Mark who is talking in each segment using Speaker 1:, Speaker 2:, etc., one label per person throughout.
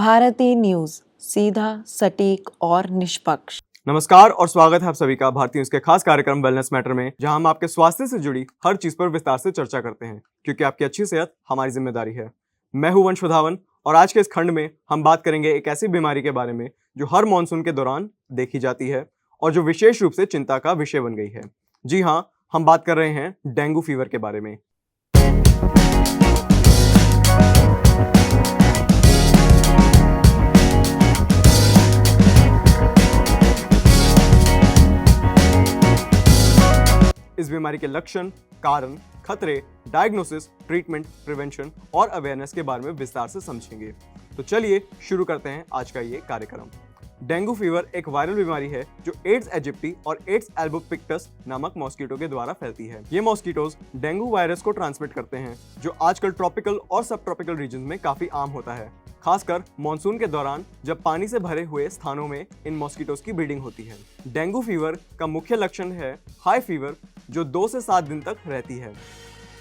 Speaker 1: Bharti news, सीधा, सटीक और निष्पक्ष।
Speaker 2: नमस्कार और स्वागत है आप सभी का भारती न्यूज के खास कार्यक्रम वेलनेस मैटर में, जहां हम आपके स्वास्थ्य से जुड़ी हर चीज पर विस्तार से चर्चा करते हैं, क्योंकि आपकी अच्छी सेहत हमारी जिम्मेदारी है। मैं हूं वंश वधावन और आज के इस खंड में हम बात करेंगे एक ऐसी बीमारी के बारे में जो हर मानसून के दौरान देखी जाती है और जो विशेष रूप से चिंता का विषय बन गई है। जी हाँ, हम बात कर रहे हैं डेंगू फीवर के बारे में। इस बीमारी के लक्षण, कारण, खतरे, डायग्नोसिस, ट्रीटमेंट, प्रिवेंशन और अवेयरनेस के बारे में विस्तार से समझेंगे। तो चलिए शुरू करते हैं आज का ये कार्यक्रम। डेंगू फीवर एक वायरल बीमारी है जो एड्स एजिप्टी और एड्स एल्बोपिक्टस नामक मॉस्किटो के द्वारा फैलती है। ये मॉस्किटोज डेंगू वायरस को ट्रांसमिट करते हैं, जो आजकल ट्रॉपिकल और सब ट्रॉपिकल रीजन में काफी आम होता है, खासकर मानसून के दौरान जब पानी से भरे हुए स्थानों में इन मॉस्किटोज की ब्रीडिंग होती है। डेंगू फीवर का मुख्य लक्षण है हाई फीवर, जो 2 से 7 दिन तक रहती है।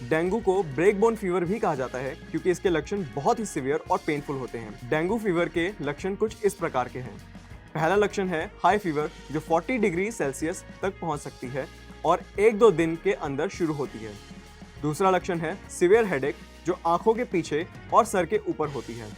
Speaker 2: डेंगू को ब्रेक बोन फीवर भी कहा जाता है क्योंकि इसके लक्षण बहुत ही सीवियर और पेनफुल होते हैं। डेंगू फीवर के लक्षण कुछ इस प्रकार के हैं। पहला लक्षण है हाई फीवर, जो 40 डिग्री सेल्सियस तक पहुंच सकती है और 1-2 दिन के अंदर शुरू होती है। दूसरा लक्षण है सीवियर हेडेक, जो आंखों के पीछे और सर के ऊपर होती है।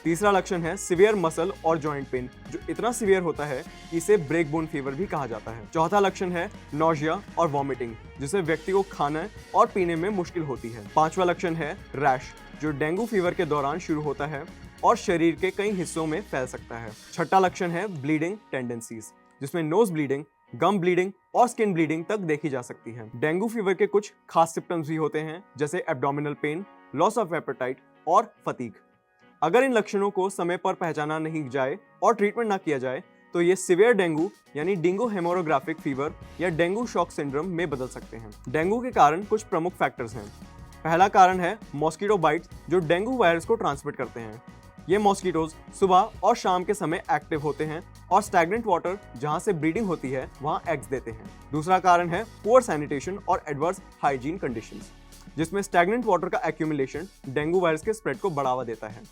Speaker 2: तीसरा लक्षण है सीवियर मसल और जॉइंट पेन, जो इतना सीवियर होता है कि इसे ब्रेक बोन फीवर भी कहा जाता है। चौथा लक्षण है नॉजिया और वॉमिटिंग, जिससे व्यक्ति को खाने और पीने में मुश्किल होती है। पांचवा लक्षण है रैश, जो डेंगू फीवर के दौरान शुरू होता है और शरीर के कई हिस्सों में फैल सकता है। छठा लक्षण है ब्लीडिंग टेंडेंसीज, जिसमें नोज ब्लीडिंग, गम ब्लीडिंग और स्किन ब्लीडिंग तक देखी जा सकती है। डेंगू फीवर के कुछ खास सिम्टम्स भी होते हैं, जैसे abdominal pain, loss of appetite और फटीग। अगर इन लक्षणों को समय पर पहचाना नहीं जाए और ट्रीटमेंट ना किया जाए तो ये सीवियर डेंगू यानी डेंगू हेमोरोग्राफिक फीवर या डेंगू शॉक सिंड्रोम में बदल सकते हैं। डेंगू के कारण कुछ प्रमुख फैक्टर्स हैं। पहला कारण है मॉस्किटो बाइट्स, जो डेंगू वायरस को ट्रांसमिट करते हैं। ये मॉस्किटोज सुबह और शाम के समय एक्टिव होते हैं और स्टैग्नेंट वाटर जहां से ब्रीडिंग होती है वहां एग्स देते हैं। दूसरा कारण है पुअर सैनिटेशन और एडवर्स हाइजीन कंडीशंस, जिसमें स्टैग्नेंट वाटर का एक्यूमुलेशन डेंगू वायरस के स्प्रेड को बढ़ावा देता है।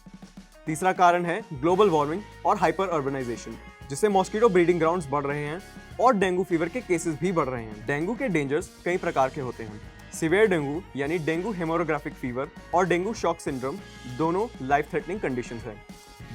Speaker 2: तीसरा कारण है ग्लोबल वार्मिंग और हाइपर अर्बनाइजेशन, जिससे मॉस्किटो ब्रीडिंग ग्राउंड्स बढ़ रहे हैं और डेंगू फीवर के केसेस भी बढ़ रहे हैं। डेंगू के डेंजर्स कई प्रकार के होते हैं। सीवियर डेंगू यानी डेंगू हेमोरोग्राफिक फीवर और डेंगू शॉक सिंड्रोम दोनों लाइफ थ्रेटनिंग कंडीशंस हैं।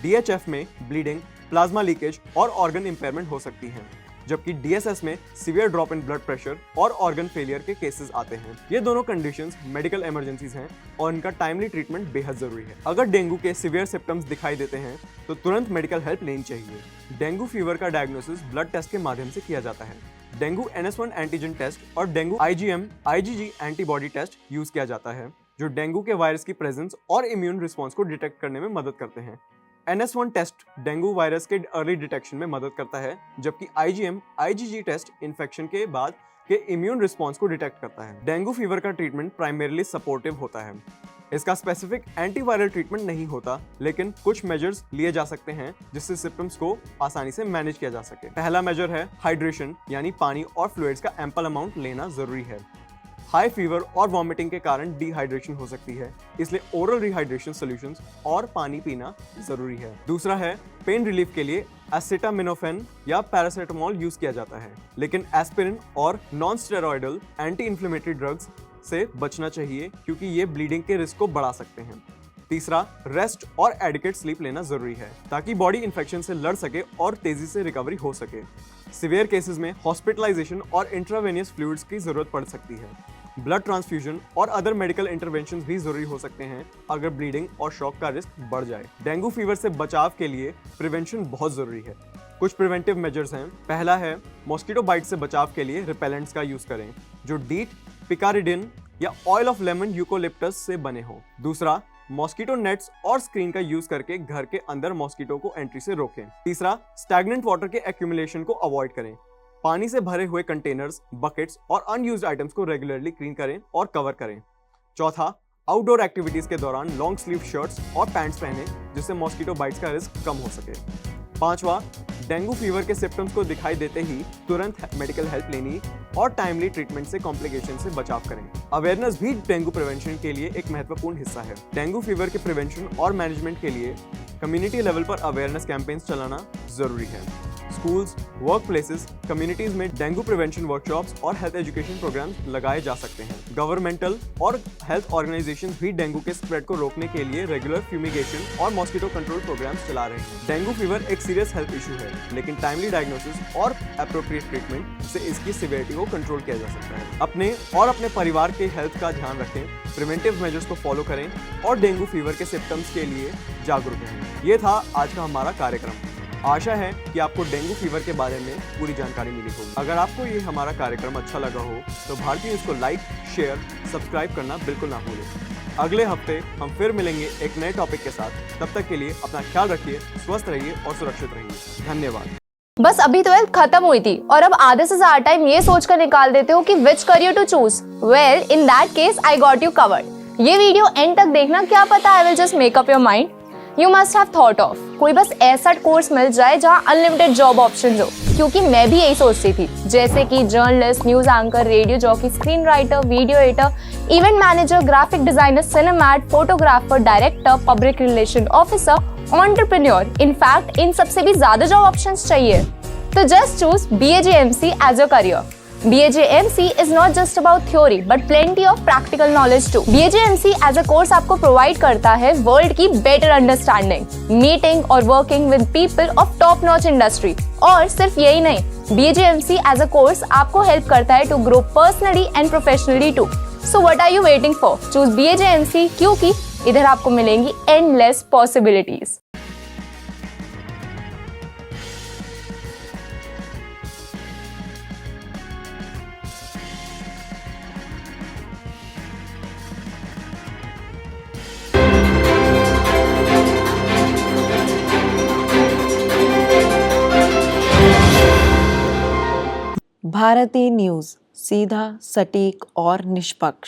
Speaker 2: डीएचएफ में ब्लीडिंग, प्लाज्मा लीकेज और ऑर्गन इंपेयरमेंट हो सकती है, जबकि डीएसएस में severe drop in blood pressure और ऑर्गन फेलियर के केसेस आते हैं। ये दोनों कंडीशंस मेडिकल इमरजेंसीज हैं और इनका टाइमली ट्रीटमेंट बेहद जरूरी है। अगर डेंगू के सीवियर सिम्टम्स दिखाई देते हैं तो तुरंत मेडिकल हेल्प लेनी चाहिए। डेंगू फीवर का डायग्नोसिस ब्लड टेस्ट के माध्यम से किया जाता है। डेंगू NS1 एंटीजन टेस्ट और dengue IgM/IgG antibody test use किया जाता है, जो डेंगू के वायरस की प्रेजेंस और इम्यून रिस्पॉन्स को डिटेक्ट करने में मदद करते हैं। NS1 टेस्ट डेंगू वायरस के अर्ली डिटेक्शन में मदद करता है, जबकि IgM/IgG टेस्ट इन्फेक्शन के बाद के इम्यून रिस्पॉन्स को डिटेक्ट करता है। डेंगू फीवर का ट्रीटमेंट प्राइमरीली सपोर्टिव होता है। इसका स्पेसिफिक एंटीवायरल ट्रीटमेंट नहीं होता, लेकिन कुछ मेजर्स लिए जा सकते हैं जिससे सिम्टम्स को आसानी से मैनेज किया जा सके। पहला मेजर है हाइड्रेशन, यानी पानी और फ्लूइड्स का एम्पल अमाउंट लेना जरूरी है। हाई फीवर और वॉमिटिंग के कारण डिहाइड्रेशन हो सकती है, इसलिए ओरल रिहाइड्रेशन सॉल्यूशंस और पानी पीना जरूरी है। दूसरा है पेन रिलीफ के लिए एसिटामिनोफेन या पैरासीटामोल यूज किया जाता है, लेकिन एस्पिरिन और non steroidal anti inflammatory drugs से बचना चाहिए क्योंकि ये ब्लीडिंग के रिस्क को बढ़ा सकते हैं। तीसरा, रेस्ट और एडिक्वेट स्लीप लेना जरूरी है ताकि बॉडी इन्फेक्शन से लड़ सके और तेजी से रिकवरी हो सके। सीवियर केसेस में हॉस्पिटलाइजेशन और इंट्रावेनियस फ्लूइड्स की जरूरत पड़ सकती है। ब्लड ट्रांसफ्यूजन और अदर मेडिकल इंटरवेंशन भी जरूरी हो सकते हैं अगर ब्लीडिंग और शॉक का रिस्क बढ़ जाए। डेंगू फीवर से बचाव के लिए प्रिवेंशन बहुत जरूरी है। कुछ प्रिवेंटिव मेजर्स हैं। पहला है मॉस्किटो बाइट से बचाव के लिए रिपेलेंट्स का यूज करें, जो डीट, पिकारिडिन या ऑयल ऑफ लेमन यूकोलिप्टस से बने हो। दूसरा, मॉस्किटो नेट्स और स्क्रीन का यूज करके घर के अंदर मॉस्किटो को एंट्री से रोकें। तीसरा, स्टैग्नेंट वाटर के एक्यूमुलेशन को अवॉइड करें। पानी से भरे हुए कंटेनर्स, बकेट्स और अनयूज्ड आइटम्स को रेगुलरली क्लीन करें और कवर करें। चौथा, आउटडोर एक्टिविटीज के दौरान लॉन्ग स्लीव शर्ट्स और पैंट्स पहनें, जिससे मॉस्किटो बाइट्स का रिस्क कम हो सके। पांचवा, डेंगू फीवर के सिम्टम्स को दिखाई देते ही तुरंत मेडिकल हेल्प लेनी और टाइमली ट्रीटमेंट से कॉम्प्लिकेशन से बचाव करें। अवेयरनेस भी डेंगू प्रिवेंशन के लिए एक महत्वपूर्ण हिस्सा है। डेंगू फीवर के प्रिवेंशन और मैनेजमेंट के लिए कम्युनिटी लेवल पर अवेयरनेस कैंपेन्स चलाना जरूरी है। स्कूल्स, वर्क प्लेसेस, कम्युनिटीज में डेंगू प्रिवेंशन वर्कशॉप्स और हेल्थ एजुकेशन प्रोग्राम्स लगाए जा सकते हैं। गवर्नमेंटल और हेल्थ ऑर्गेनाइजेशंस भी डेंगू के स्प्रेड को रोकने के लिए रेगुलर फ्यूमिगेशन और मॉस्किटो कंट्रोल प्रोग्राम्स चला रहे हैं। डेंगू फीवर एक सीरियस हेल्थ इशू है, लेकिन टाइमली डायग्नोसिस और एप्रोप्रिएट ट्रीटमेंट से इसकी सिवियरिटी को कंट्रोल किया जा सकता है। अपने और अपने परिवार के हेल्थ का ध्यान रखें, प्रिवेंटिव मेजर्स को फॉलो करें और डेंगू फीवर के सिम्टम्स के लिए जागरूक रहें। ये था आज का हमारा कार्यक्रम। आशा है कि आपको डेंगू फीवर के बारे में पूरी जानकारी मिली होगी। अगर आपको ये हमारा कार्यक्रम अच्छा लगा हो तो भारतीय न्यूज़ को लाइक, शेयर, सब्सक्राइब करना बिल्कुल ना भूलें। अगले हफ्ते हम फिर मिलेंगे एक नए टॉपिक के साथ। तब तक के लिए अपना ख्याल रखिए, स्वस्थ रहिए और सुरक्षित रहिए। धन्यवाद।
Speaker 3: बस अभी 12th खत्म हुई थी और अब आधे से ज्यादा टाइम ये सोचकर निकाल देते हो कि which career to choose. Well, in that case I got you covered. ये वीडियो एंड तक देखना, क्या पता I will just make up your mind. You must have thought of कोई बस ऐसा कोर्स मिल जाए जहाँ अनलिमिटेड जॉब ऑप्शन हो, क्योंकि मैं भी यही सोचती थी। जैसे कि journalist, news anchor, radio jockey, screen writer, video editor, event manager, graphic designer, सिनेमैट, photographer, director, public relation officer, entrepreneur. In fact इन सबसे भी ज्यादा जॉब ऑप्शंस चाहिए। तो just choose BAJMC as your career. BAJMC is not just about theory but plenty of practical knowledge too. BAJMC as a course आपको provide करता है world की better understanding, meeting और working with people of top notch industry। और सिर्फ यही नहीं, BAJMC as a course आपको help करता है to grow personally and professionally too. So what are you waiting for? Choose BAJMC क्योंकि इधर आपको मिलेंगी endless possibilities।
Speaker 1: भारतीय न्यूज़, सीधा, सटीक और निष्पक्ष।